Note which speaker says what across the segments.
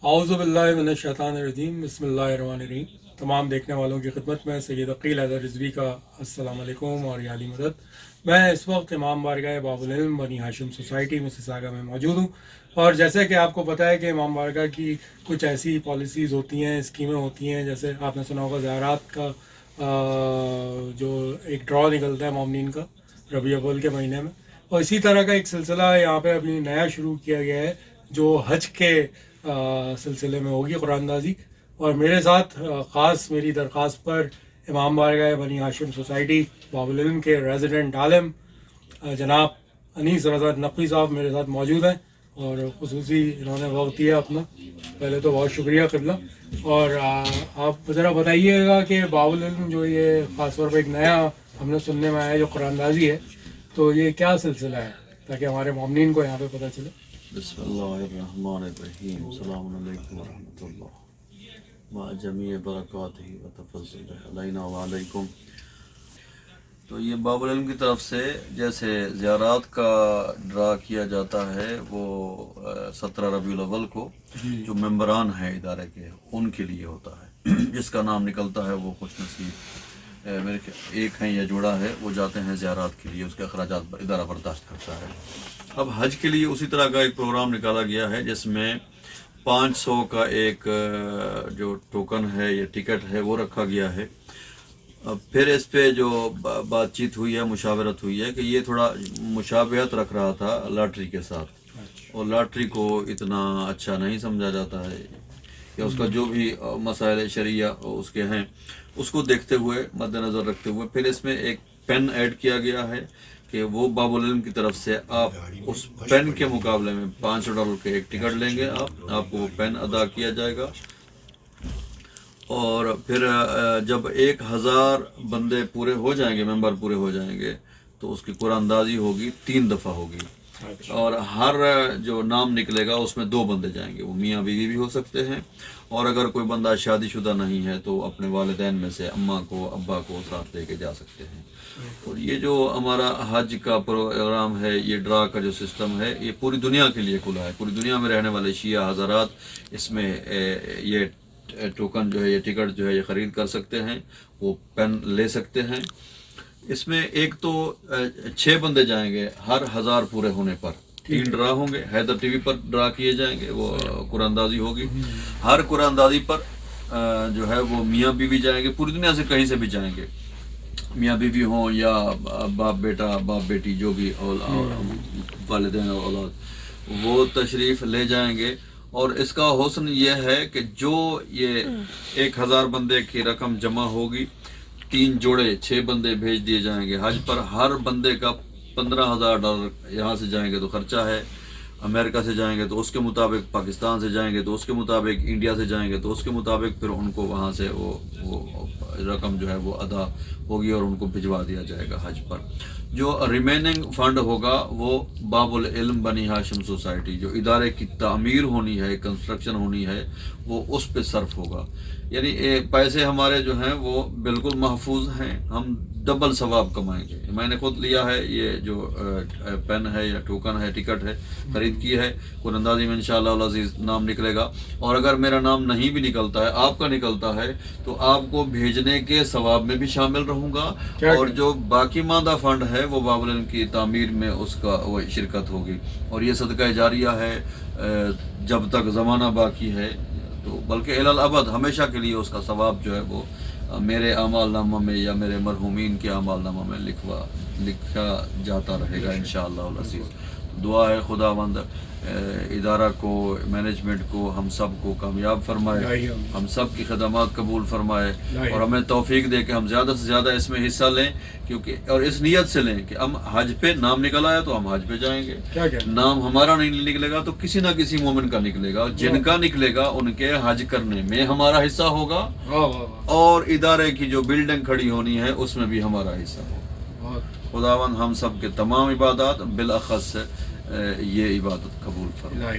Speaker 1: اعوذ باللہ من الشیطان الرجیم، بسم اللہ الرحمن الرحیم۔ تمام دیکھنے والوں کی خدمت میں سید عقیل حیدر رضوی کا السلام علیکم اور یا علی مدد۔ میں اس وقت امام بارگاہ باب العلم بنی ہاشم سوسائٹی مسیساگا میں موجود ہوں، اور جیسے کہ آپ کو پتہ ہے کہ امام بارگاہ کی کچھ ایسی پالیسیز ہوتی ہیں، اسکیمیں ہوتی ہیں، جیسے آپ نے سنا ہوگا زیارات کا جو ایک ڈرا نکلتا ہے مومنین کا ربیع الاول کے مہینے میں، اور اسی طرح کا ایک سلسلہ یہاں پہ ابھی نیا شروع کیا گیا ہے جو حج کے سلسلے میں ہوگی قرآن اندازی۔ اور میرے ساتھ خاص میری درخواست پر امام بارگاہ بنی ہاشم سوسائٹی باب العلم کے ریزیڈنٹ عالم جناب انیس رضا نقوی صاحب میرے ساتھ موجود ہیں، اور خصوصی انہوں نے وقت دیا اپنا۔ پہلے تو بہت شکریہ قبلہ۔ اور آپ ذرا بتائیے گا کہ باب العلم جو یہ خاص طور پہ ایک نیا ہم نے سننے میں آیا جو قرآن اندازی ہے، تو یہ کیا سلسلہ ہے تاکہ ہمارے مومنین کو یہاں پہ پتہ چلے۔
Speaker 2: بسم اللہ الرحمن الرحیم، السلام علیکم ورحمۃ اللہ مع جمیع برکاتہ و تفضل علینا وعلیکم۔ تو یہ باب العلم کی طرف سے جیسے زیارات کا ڈرا کیا جاتا ہے وہ 17 ربیع الاول کو جو ممبران ہیں ادارے کے ان کے لیے ہوتا ہے، جس کا نام نکلتا ہے وہ خوش نصیب میرے ایک ہیں یا جوڑا ہے، وہ جاتے ہیں زیارات کے لیے، اس کے اخراجات ادارہ برداشت کرتا ہے۔ اب حج کے لیے اسی طرح کا ایک پروگرام نکالا گیا ہے جس میں 500 کا ایک جو ٹوکن ہے یا ٹکٹ ہے وہ رکھا گیا ہے۔ پھر اس پہ جو بات چیت ہوئی ہے، مشاورت ہوئی ہے کہ یہ تھوڑا مشابہت رکھ رہا تھا لاٹری کے ساتھ، اور لاٹری کو اتنا اچھا نہیں سمجھا جاتا ہے کہ اس کا جو بھی مسائل شرعیہ اس کے ہیں اس کو دیکھتے ہوئے مد نظر رکھتے ہوئے پھر اس میں ایک پین ایڈ کیا گیا ہے کہ وہ باب العلم کی طرف سے آپ اس پین کے مقابلے میں $500 کے ایک ٹکٹ لیں گے، آپ کو وہ پین ادا کیا جائے گا۔ اور پھر جب 1000 بندے پورے ہو جائیں گے، ممبر پورے ہو جائیں گے، تو اس کی قرآن اندازی ہوگی 3 دفعہ ہوگی، اور ہر جو نام نکلے گا اس میں 2 بندے جائیں گے، وہ میاں بیوی بھی ہو سکتے ہیں، اور اگر کوئی بندہ شادی شدہ نہیں ہے تو اپنے والدین میں سے اماں کو ابا کو ساتھ لے کے جا سکتے ہیں۔ اور یہ جو ہمارا حج کا پروگرام ہے، یہ ڈرا کا جو سسٹم ہے، یہ پوری دنیا کے لیے کھلا ہے۔ پوری دنیا میں رہنے والے شیعہ حضرات اس میں یہ ٹوکن جو ہے، یہ ٹکٹ جو ہے یہ خرید کر سکتے ہیں، وہ پین لے سکتے ہیں۔ اس میں ایک تو 6 بندے جائیں گے ہر 1000 پورے ہونے پر، 3 ڈرا ہوں گے، حیدر ٹی وی پر ڈرا کیے جائیں گے، وہ قرآن اندازی ہوگی۔ ہر قرآن اندازی پر جو ہے وہ میاں بیوی جائیں گے، پوری دنیا سے کہیں سے بھی جائیں گے، میاں بیوی ہوں یا باپ بیٹا باپ بیٹی جو بھی والدین اور اولاد، وہ تشریف لے جائیں گے۔ اور اس کا حسن یہ ہے کہ جو یہ 1000 بندے کی رقم جمع ہوگی، 3 جوڑے 6 بندے بھیج دیے جائیں گے حج پر، ہر بندے کا $15,000 یہاں سے جائیں گے تو خرچہ ہے، امریکہ سے جائیں گے تو اس کے مطابق، پاکستان سے جائیں گے تو اس کے مطابق، انڈیا سے جائیں گے تو اس کے مطابق، پھر ان کو وہاں سے وہ رقم جو ہے وہ ادا ہوگی اور ان کو بھجوا دیا جائے گا حج پر۔ جو ریمیننگ فنڈ ہوگا وہ باب العلم بنی ہاشم سوسائٹی جو ادارے کی تعمیر ہونی ہے، کنسٹرکشن ہونی ہے، وہ اس پہ صرف ہوگا۔ یعنی پیسے ہمارے جو ہیں وہ بالکل محفوظ ہیں، ہم ڈبل ثواب کمائیں گے۔ میں نے خود لیا ہے، یہ جو پین ہے یا ٹوکن ہے، ٹکٹ ہے، خرید کی ہے۔ قرآن اندازی میں انشاءاللہ العزیز نام نکلے گا، اور اگر میرا نام نہیں بھی نکلتا ہے، آپ کا نکلتا ہے، تو آپ کو بھیجنے کے ثواب میں بھی شامل رہوں گا، اور جو باقی ماندہ فنڈ ہے وہ باب العلم کی تعمیر میں اس کا وہ شرکت ہوگی۔ اور یہ صدقہ جاریہ ہے جب تک زمانہ باقی ہے، تو بلکہ الی الابد ہمیشہ کے لیے اس کا ثواب جو ہے وہ میرے اعمال نامہ میں یا میرے مرحومین کے اعمال نامہ میں لکھا جاتا رہے گا انشاءاللہ العزیز۔ دعا ہے خداوند ادارہ کو، مینجمنٹ کو، ہم سب کو کامیاب فرمائے، ہم سب کی خدمات قبول فرمائے، اور ہمیں توفیق دے کہ ہم زیادہ سے زیادہ اس میں حصہ لیں، کیونکہ اور اس نیت سے لیں کہ ہم حج پہ نام نکل آیا تو ہم حج پہ جائیں گے، نام ہمارا نہیں نکلے گا تو کسی نہ کسی مومن کا نکلے گا، جن کا نکلے گا ان کے حج کرنے میں ہمارا حصہ ہوگا، اور ادارے کی جو بلڈنگ کھڑی ہونی ہے اس میں بھی ہمارا حصہ ہوگا۔ خداوند ہم سب کے تمام عبادات بالاخص یہ عبادت قبول فرمائے۔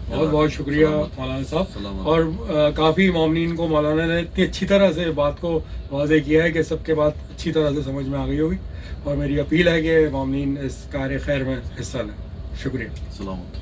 Speaker 1: بہت بہت شکریہ مولانا صاحب، اور کافی مومنین کو مولانا نے اتنی اچھی طرح سے بات کو واضح کیا ہے کہ سب کے بات اچھی طرح سے سمجھ میں آ گئی ہوگی، اور میری اپیل ہے کہ مومنین اس کار خیر میں حصہ لیں۔ شکریہ۔
Speaker 2: سلامت۔